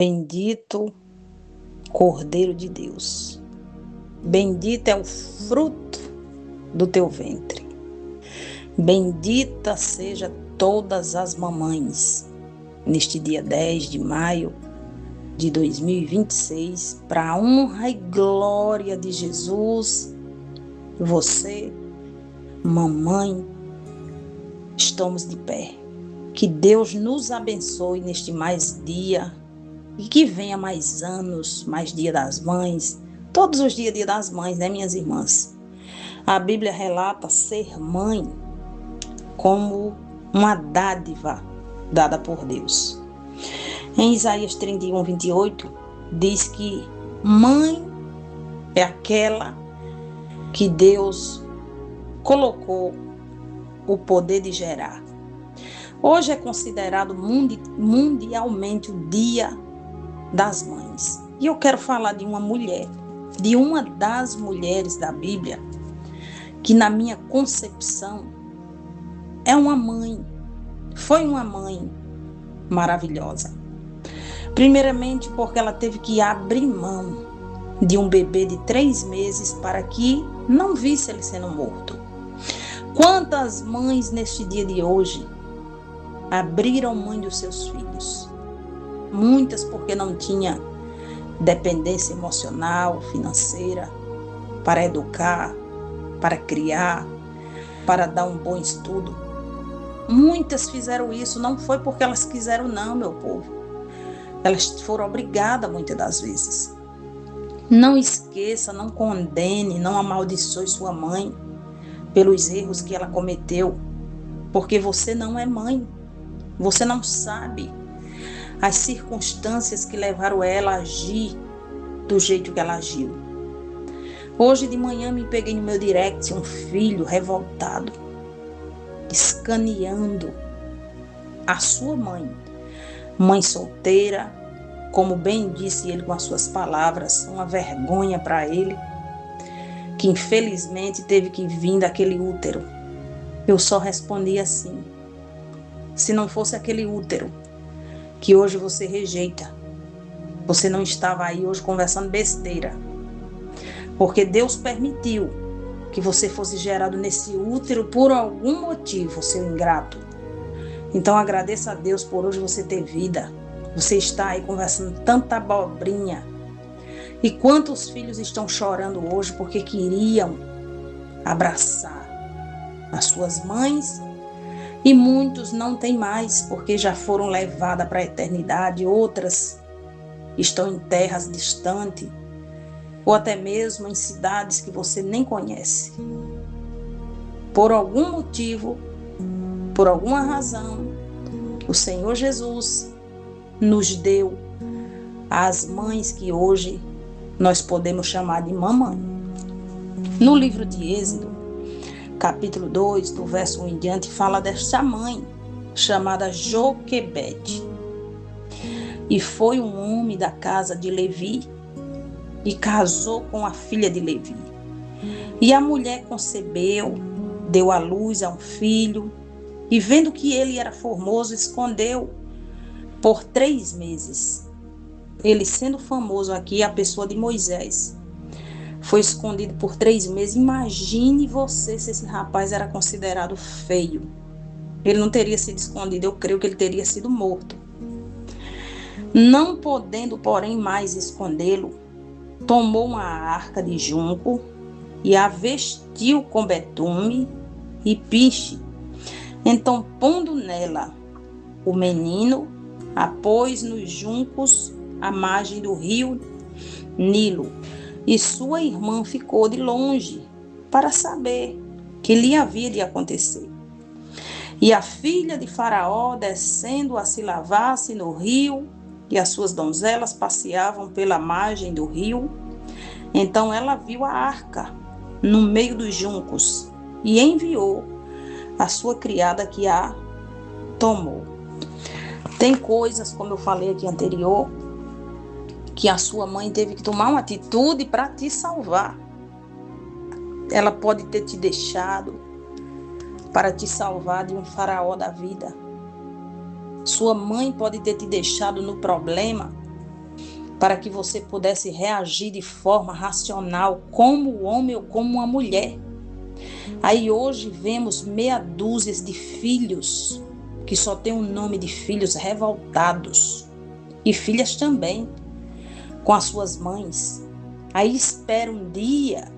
Bendito Cordeiro de Deus, bendito é o fruto do teu ventre. Bendita seja todas as mamães neste dia 10 de maio de 2026, para a honra e glória de Jesus. Você, mamãe, estamos de pé. Que Deus nos abençoe neste mais dia e que venha mais anos, mais dia das mães, todos os dias, dia das mães, né, minhas irmãs? A Bíblia relata ser mãe como uma dádiva dada por Deus. Em Isaías 31, 28, diz que mãe é aquela que Deus colocou o poder de gerar. Hoje é considerado mundialmente o Dia das Mães. E eu quero falar de uma mulher, de uma das mulheres da Bíblia, que na minha concepção é uma mãe, foi uma mãe maravilhosa. Primeiramente porque ela teve que abrir mão de um bebê de 3 meses para que não visse ele sendo morto. Quantas mães neste dia de hoje abriram mão dos seus filhos? Muitas porque não tinha dependência emocional, financeira, para educar, para criar, para dar um bom estudo. Muitas fizeram isso, não foi porque elas quiseram não, meu povo. Elas foram obrigadas muitas das vezes. Não esqueça, não condene, não amaldiçoe sua mãe pelos erros que ela cometeu, porque você não é mãe. Você não sabe as circunstâncias que levaram ela a agir do jeito que ela agiu. Hoje de manhã me peguei no meu direct um filho revoltado, escaneando a sua mãe solteira, como bem disse ele com as suas palavras, uma vergonha para ele, que infelizmente teve que vir daquele útero. Eu só respondi assim: se não fosse aquele útero que hoje você rejeita, você não estava aí hoje conversando besteira. Porque Deus permitiu que você fosse gerado nesse útero por algum motivo, seu ingrato. Então agradeça a Deus por hoje você ter vida. Você está aí conversando tanta abobrinha. E quantos filhos estão chorando hoje porque queriam abraçar as suas mães? E muitos não têm mais, porque já foram levadas para a eternidade. Outras estão em terras distantes, ou até mesmo em cidades que você nem conhece. Por algum motivo, por alguma razão, o Senhor Jesus nos deu as mães que hoje nós podemos chamar de mamãe. No livro de Êxodo, capítulo 2, do verso 1 em diante, fala desta mãe, chamada Joquebede. E foi um homem da casa de Levi, e casou com a filha de Levi. E a mulher concebeu, deu à luz a um filho, e vendo que ele era formoso, escondeu por 3 meses. Ele sendo famoso aqui, a pessoa de Moisés, foi escondido por 3 meses. Imagine você se esse rapaz era considerado feio. Ele não teria sido escondido, eu creio que ele teria sido morto. Não podendo, porém, mais escondê-lo, tomou uma arca de junco e a vestiu com betume e piche. Então, pondo nela o menino, a pôs nos juncos à margem do rio Nilo. E sua irmã ficou de longe para saber o que lhe havia de acontecer. E a filha de Faraó, descendo a se lavar-se no rio, e as suas donzelas passeavam pela margem do rio, então ela viu a arca no meio dos juncos e enviou a sua criada que a tomou. Tem coisas, como eu falei aqui anterior, que a sua mãe teve que tomar uma atitude para te salvar. Ela pode ter te deixado para te salvar de um faraó da vida. Sua mãe pode ter te deixado no problema para que você pudesse reagir de forma racional, como o homem ou como uma mulher. Aí hoje vemos meia dúzia de filhos que só tem o nome de filhos revoltados, e filhas também, com as suas mães. Aí espera um dia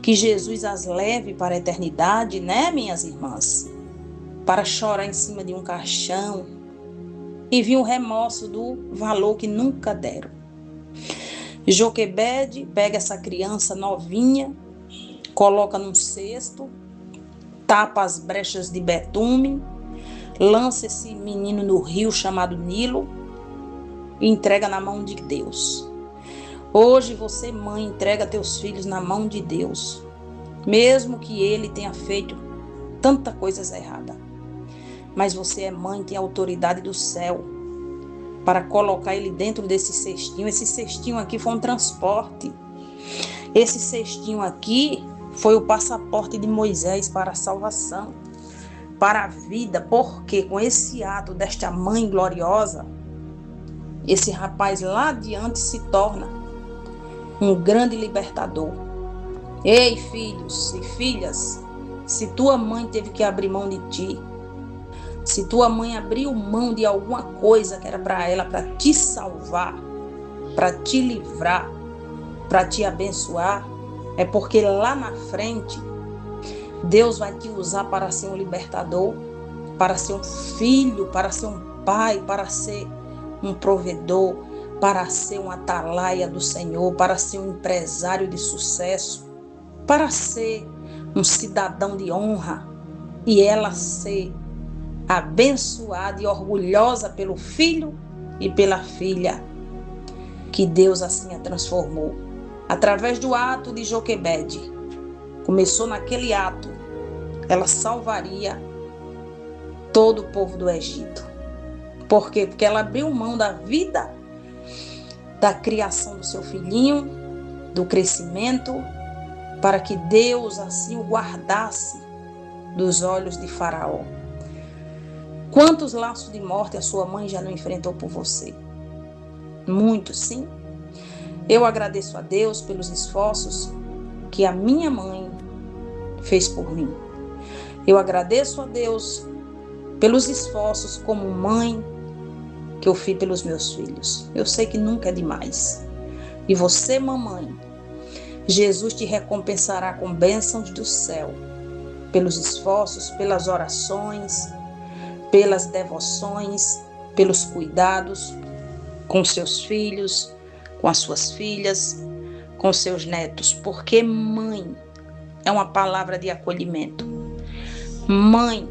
que Jesus as leve para a eternidade, né, minhas irmãs? Para chorar em cima de um caixão e vir o remorso do valor que nunca deram. Joquebede pega essa criança novinha, coloca num cesto, tapa as brechas de betume, lança esse menino no rio chamado Nilo e entrega na mão de Deus. Hoje você, mãe, entrega teus filhos na mão de Deus, mesmo que ele tenha feito tanta coisas erradas. Mas você é mãe, tem autoridade do céu para colocar ele dentro desse cestinho. Esse cestinho aqui foi um transporte. Esse cestinho aqui foi o passaporte de Moisés para a salvação, para a vida, porque com esse ato desta mãe gloriosa, esse rapaz lá adiante se torna um grande libertador. Ei, filhos e filhas, se tua mãe teve que abrir mão de ti, se tua mãe abriu mão de alguma coisa que era para ela, para te salvar, para te livrar, para te abençoar, é porque lá na frente Deus vai te usar para ser um libertador, para ser um filho, para ser um pai, para ser um provedor, para ser um atalaia do Senhor, para ser um empresário de sucesso, para ser um cidadão de honra, e ela ser abençoada e orgulhosa pelo filho e pela filha que Deus assim a transformou. Através do ato de Joquebede, começou naquele ato, ela salvaria todo o povo do Egito. Por quê? Porque ela abriu mão da vida, da criação do seu filhinho, do crescimento, para que Deus assim o guardasse dos olhos de Faraó. Quantos laços de morte a sua mãe já não enfrentou por você? Muitos, sim. Eu agradeço a Deus pelos esforços que a minha mãe fez por mim. Eu agradeço a Deus pelos esforços como mãe que eu fiz pelos meus filhos. Eu sei que nunca é demais. E você, mamãe, Jesus te recompensará com bênçãos do céu, pelos esforços, pelas orações, pelas devoções, pelos cuidados com seus filhos, com as suas filhas, com seus netos. Porque mãe é uma palavra de acolhimento. Mãe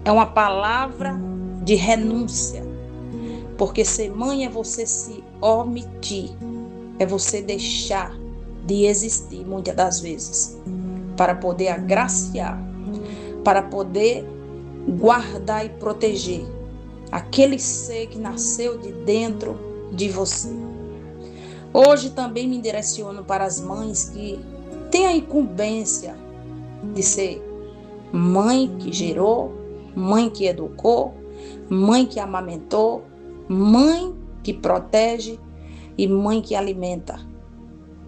é uma palavra de renúncia. Porque ser mãe é você se omitir, é você deixar de existir muitas das vezes, para poder agraciar, para poder guardar e proteger aquele ser que nasceu de dentro de você. Hoje também me direciono para as mães que têm a incumbência de ser mãe que gerou, mãe que educou, mãe que amamentou, mãe que protege e mãe que alimenta.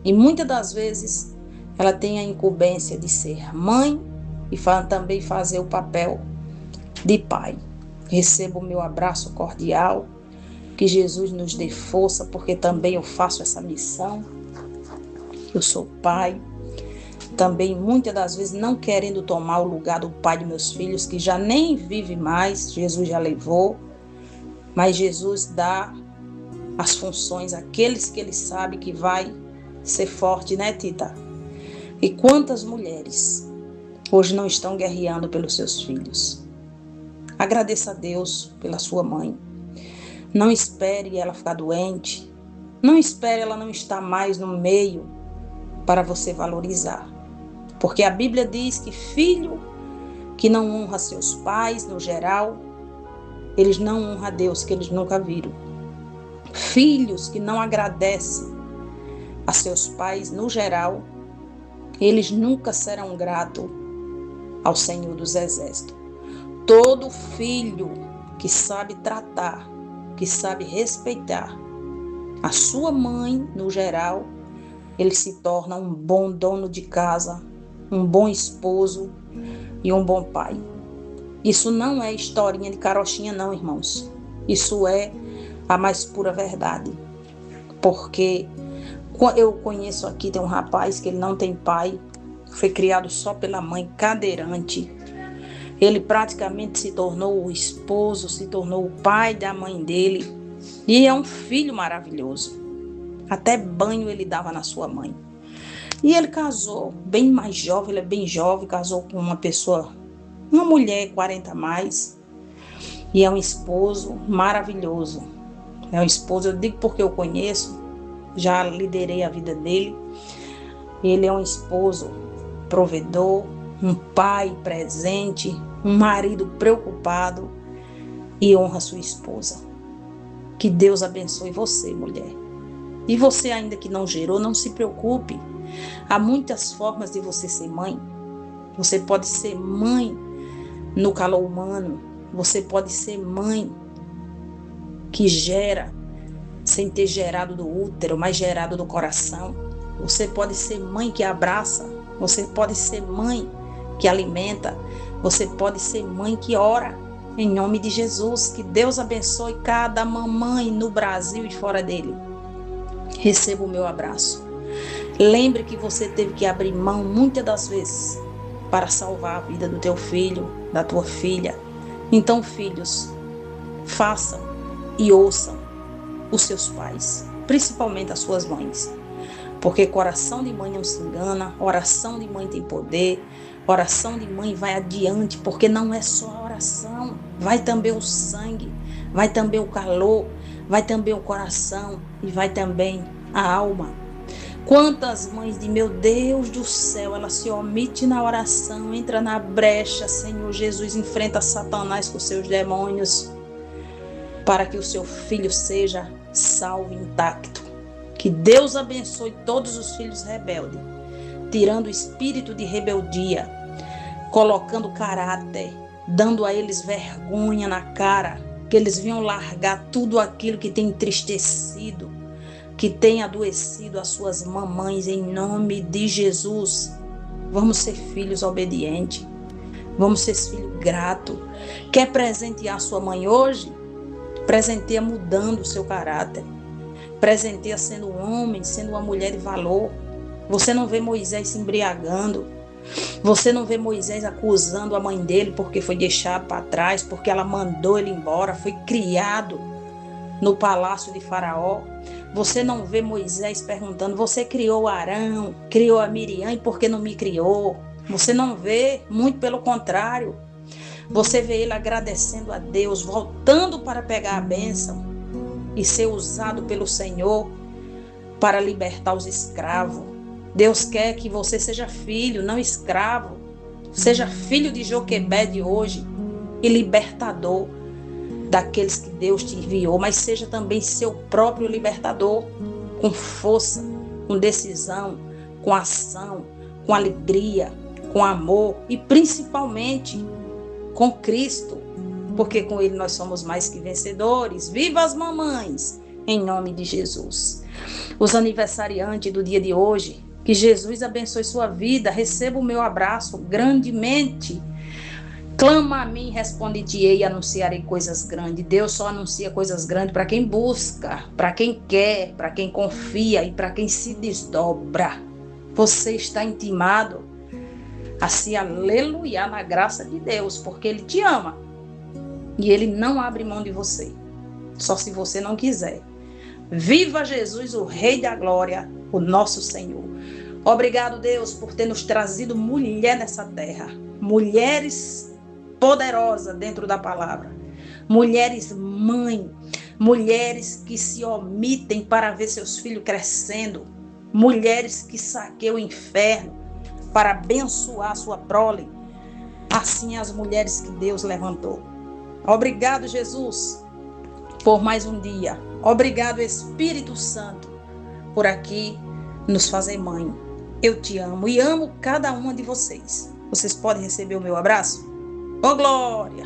E muitas das vezes ela tem a incumbência de ser mãe e também fazer o papel de pai. Recebo o meu abraço cordial, que Jesus nos dê força, porque também eu faço essa missão. Eu sou pai, também muitas das vezes não querendo tomar o lugar do pai de meus filhos, que já nem vive mais, Jesus já levou, mas Jesus dá as funções àqueles que ele sabe que vai ser forte, né, Tita? E quantas mulheres hoje não estão guerreando pelos seus filhos? Agradeça a Deus pela sua mãe. Não espere ela ficar doente. Não espere ela não estar mais no meio para você valorizar. Porque a Bíblia diz que filho que não honra seus pais, no geral, eles não honram a Deus, que eles nunca viram. Filhos que não agradecem a seus pais, no geral, eles nunca serão gratos ao Senhor dos Exércitos. Todo filho que sabe tratar, que sabe respeitar a sua mãe, no geral, ele se torna um bom dono de casa, um bom esposo e um bom pai. Isso não é historinha de carochinha, não, irmãos. Isso é a mais pura verdade. Porque eu conheço aqui, tem um rapaz que ele não tem pai, foi criado só pela mãe, cadeirante. Ele praticamente se tornou o esposo, se tornou o pai da mãe dele. E é um filho maravilhoso. Até banho ele dava na sua mãe. E ele casou, bem mais jovem, ele é bem jovem, casou com uma pessoa, uma mulher 40 a mais. E é um esposo maravilhoso. É um esposo, eu digo porque eu conheço, já liderei a vida dele. Ele é um esposo provedor, um pai presente, um marido preocupado e honra sua esposa. Que Deus abençoe você, mulher. E você ainda que não gerou, não se preocupe. Há muitas formas de você ser mãe. Você pode ser mãe no calor humano. Você pode ser mãe que gera sem ter gerado do útero, mas gerado do coração. Você pode ser mãe que abraça. Você pode ser mãe que alimenta. Você pode ser mãe que ora. Em nome de Jesus, que Deus abençoe cada mamãe no Brasil e fora dele. Receba o meu abraço. Lembre que você teve que abrir mão muitas das vezes para salvar a vida do teu filho, da tua filha. Então, filhos, façam e ouçam os seus pais, principalmente as suas mães. Porque coração de mãe não se engana, oração de mãe tem poder, oração de mãe vai adiante, porque não é só a oração, vai também o sangue, vai também o calor, vai também o coração e vai também a alma. Quantas mães de meu Deus do céu, ela se omite na oração, entra na brecha, Senhor Jesus, enfrenta Satanás com seus demônios, para que o seu filho seja salvo intacto. Que Deus abençoe todos os filhos rebeldes, tirando o espírito de rebeldia, colocando caráter, dando a eles vergonha na cara, que eles venham largar tudo aquilo que tem entristecido, que tem adoecido as suas mamães, em nome de Jesus. Vamos ser filhos obedientes, vamos ser filhos gratos. Quer presentear sua mãe hoje? Presenteia mudando o seu caráter, presenteia sendo um homem, sendo uma mulher de valor. Você não vê Moisés se embriagando, você não vê Moisés acusando a mãe dele porque foi deixado para trás, porque ela mandou ele embora, foi criado no palácio de Faraó. Você não vê Moisés perguntando: você criou Arão, criou a Miriam, e por que não me criou? Você não vê, muito pelo contrário. Você vê ele agradecendo a Deus, voltando para pegar a bênção e ser usado pelo Senhor para libertar os escravos. Deus quer que você seja filho, não escravo. Seja filho de Joquebede hoje e libertador daqueles que Deus te enviou, mas seja também seu próprio libertador, com força, com decisão, com ação, com alegria, com amor e principalmente com Cristo, porque com Ele nós somos mais que vencedores. Viva as mamães, em nome de Jesus. Os aniversariantes do dia de hoje, que Jesus abençoe sua vida, receba o meu abraço grandemente. Clama a mim, responde-te-ei e anunciarei coisas grandes. Deus só anuncia coisas grandes para quem busca, para quem quer, para quem confia e para quem se desdobra. Você está intimado a se aleluiar na graça de Deus, porque Ele te ama e Ele não abre mão de você, só se você não quiser. Viva Jesus, o Rei da Glória, o nosso Senhor. Obrigado, Deus, por ter nos trazido mulher nessa terra, mulheres poderosas dentro da palavra, mulheres mãe, mulheres que se omitem para ver seus filhos crescendo, mulheres que saqueiam o inferno para abençoar sua prole, assim as mulheres que Deus levantou. Obrigado, Jesus, por mais um dia. Obrigado, Espírito Santo, por aqui nos fazer mãe. Eu te amo e amo cada uma de vocês. Vocês podem receber o meu abraço? Ô, glória!